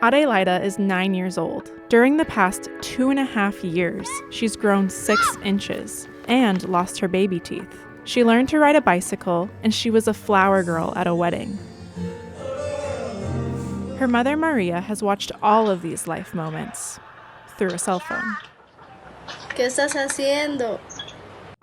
Adelaida is 9 years old. During the past 2.5 years, she's grown 6 inches and lost her baby teeth. She learned to ride a bicycle, and she was a flower girl at a wedding. Her mother, Maria, has watched all of these life moments through a cell phone. ¿Qué estás haciendo?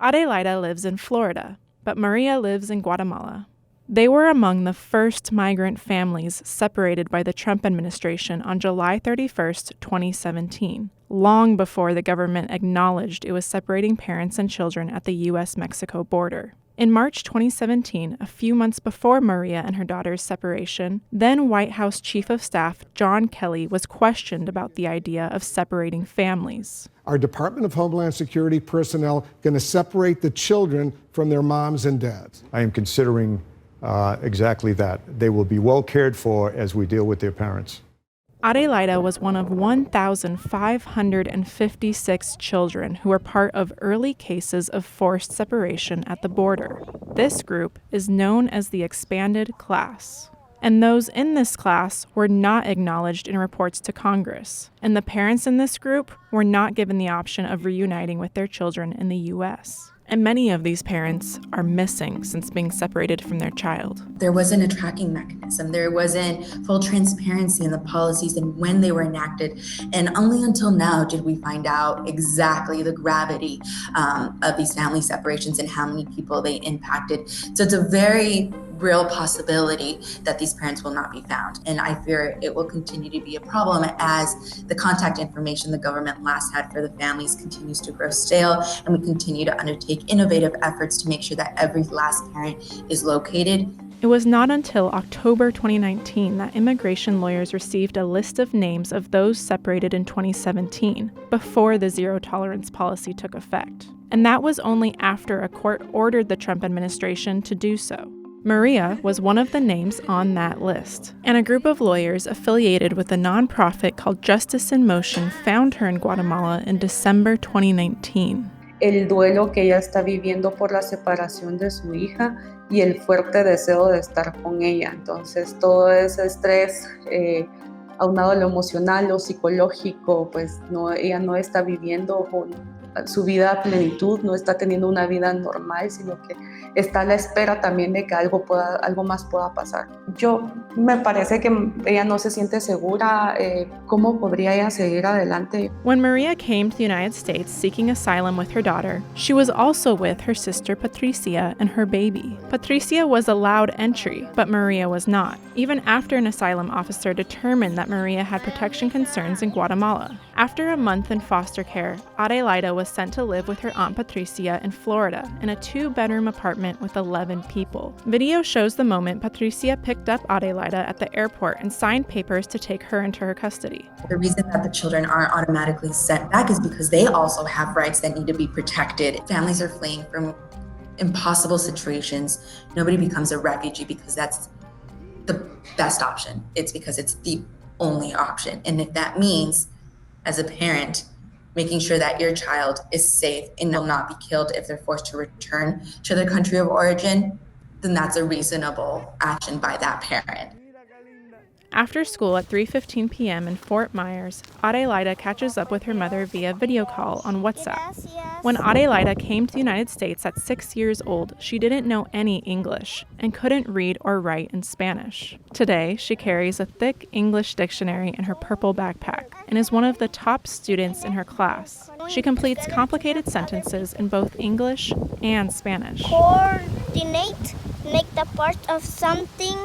Adelaida lives in Florida, but Maria lives in Guatemala. They were among the first migrant families separated by the Trump administration on July 31st, 2017, long before the government acknowledged it was separating parents and children at the U.S.-Mexico border. In March 2017, a few months before Maria and her daughter's separation, then White House Chief of Staff John Kelly was questioned about the idea of separating families. Our Department of Homeland Security personnel going to separate the children from their moms and dads? I am considering exactly that. They will be well cared for as we deal with their parents. Adelaida was one of 1,556 children who were part of early cases of forced separation at the border. This group is known as the expanded class. And those in this class were not acknowledged in reports to Congress. And the parents in this group were not given the option of reuniting with their children in the U.S. And many of these parents are missing since being separated from their child. There wasn't a tracking mechanism. There wasn't full transparency in the policies and when they were enacted. And only until now did we find out exactly the gravity of these family separations and how many people they impacted. So it's a very real possibility that these parents will not be found. And I fear it will continue to be a problem as the contact information the government last had for the families continues to grow stale, and we continue to undertake innovative efforts to make sure that every last parent is located. It was not until October 2019 that immigration lawyers received a list of names of those separated in 2017, before the zero-tolerance policy took effect. And that was only after a court ordered the Trump administration to do so. Maria was one of the names on that list, and a group of lawyers affiliated with a nonprofit called Justice in Motion found her in Guatemala in December 2019. El duelo que ella está viviendo por la separación de su hija y el fuerte deseo de estar con ella. Entonces, todo ese estrés, aunado a lo emocional, lo psicológico, pues ella no está viviendo su vida a plenitud, no está teniendo una vida normal, sino que está a la espera también de que algo más pueda pasar. Yo me parece que ella no se siente segura. ¿Cómo podría ella seguir adelante? When Maria came to the United States seeking asylum with her daughter, she was also with her sister Patricia and her baby. Patricia was allowed entry, but Maria was not, even after an asylum officer determined that Maria had protection concerns in Guatemala. After a month in foster care, Adelaida was sent to live with her Aunt Patricia in Florida in a 2-bedroom apartment with 11 people. Video shows the moment Patricia picked up Adelaida at the airport and signed papers to take her into her custody. The reason that the children aren't automatically sent back is because they also have rights that need to be protected. Families are fleeing from impossible situations. Nobody becomes a refugee because that's the best option. It's because it's the only option. And if that means, as a parent, making sure that your child is safe and will not be killed if they're forced to return to their country of origin, then that's a reasonable action by that parent. After school at 3:15 p.m. in Fort Myers, Adelaida catches up with her mother via video call on WhatsApp. When Adelaida came to the United States at 6 years old, she didn't know any English and couldn't read or write in Spanish. Today, she carries a thick English dictionary in her purple backpack and is one of the top students in her class. She completes complicated sentences in both English and Spanish. Coordinate, make the part of something,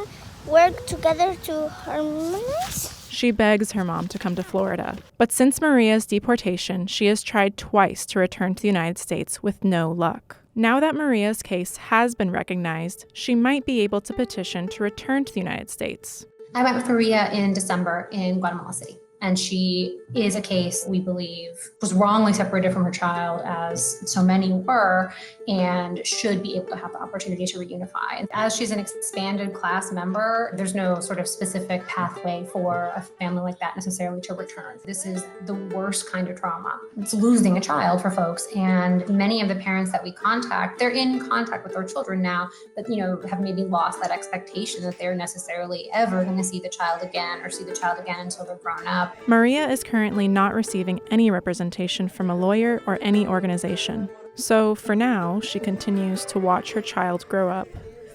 work together to harmonize. She begs her mom to come to Florida. But since Maria's deportation, she has tried twice to return to the United States with no luck. Now that Maria's case has been recognized, she might be able to petition to return to the United States. I went with Maria in December in Guatemala City. And she is a case, we believe, was wrongly separated from her child, as so many were, and should be able to have the opportunity to reunify. As she's an expanded class member, there's no sort of specific pathway for a family like that necessarily to return. This is the worst kind of trauma. It's losing a child for folks. And many of the parents that we contact, they're in contact with their children now, but have maybe lost that expectation that they're necessarily ever going to see the child again or see the child again until they're grown up. Maria is currently not receiving any representation from a lawyer or any organization. So for now, she continues to watch her child grow up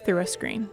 through a screen.